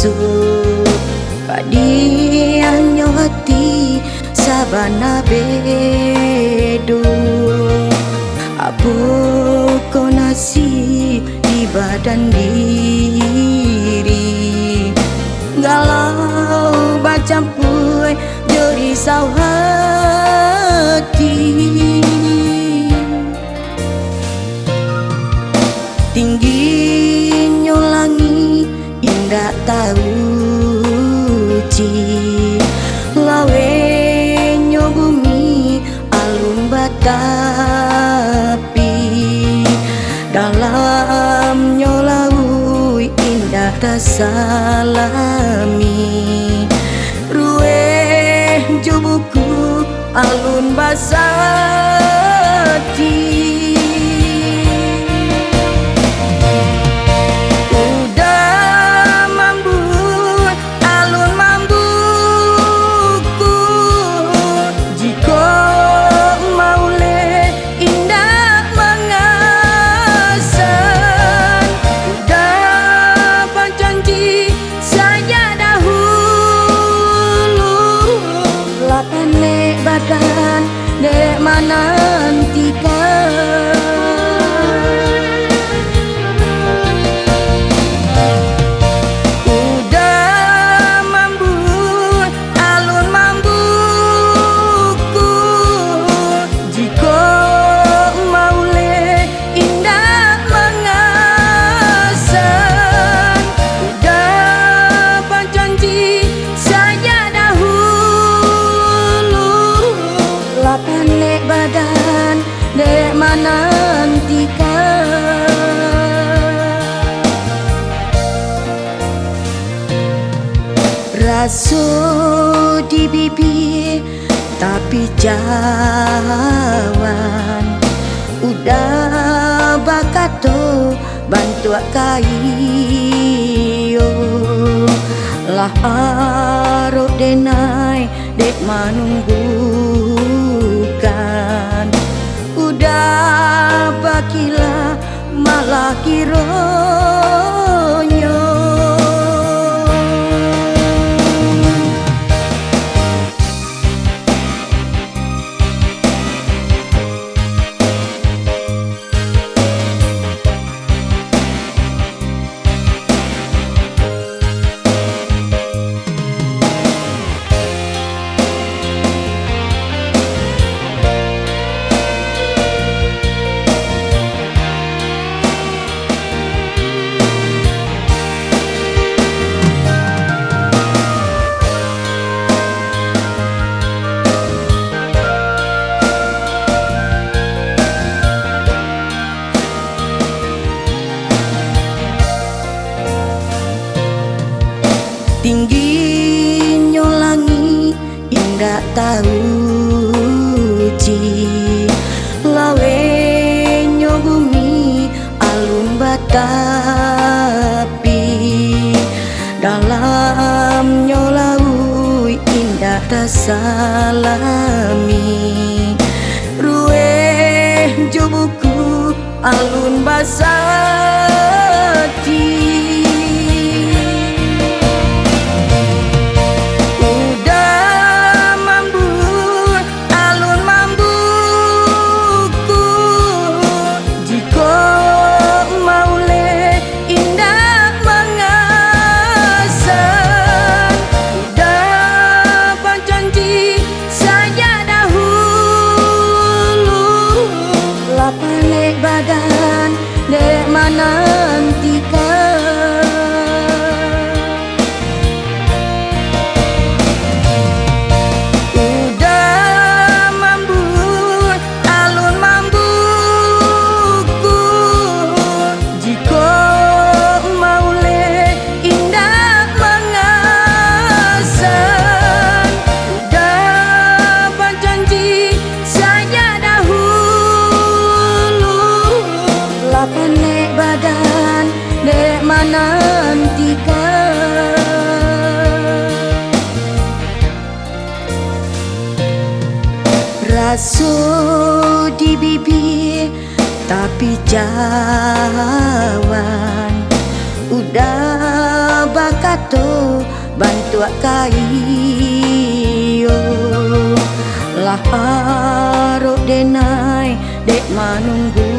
rasu padianyo hati sabana bedo abu konasi di badan diri galau bacampur jori sau hati tingginya langit indah tahu ci lawenyo bumi alun batapi dalamnya laut indah tasalami rueh jubuku alun basati badan dek menantikan udah mambu alun mambuku jika maule indah mengasan udah berjanji saya panek badan dek menantikan rasu di bibir tapi jawan udah bakato bantu kayo lah arok denai dek manunggu udah bakila malah kironyo tingginya langit indah tahu ci lawenyo bumi alun batapi dalamnya laut indah tasalami rueh jubuku alun basati panek badan dek menantikan udah mambu alun mambuku jika maule indah mengasan udah berjanji saya panek badan dek menantikan rasu di bibir tapi jawan udah bakat tu bantu kayo lah haruk denai dek manunggu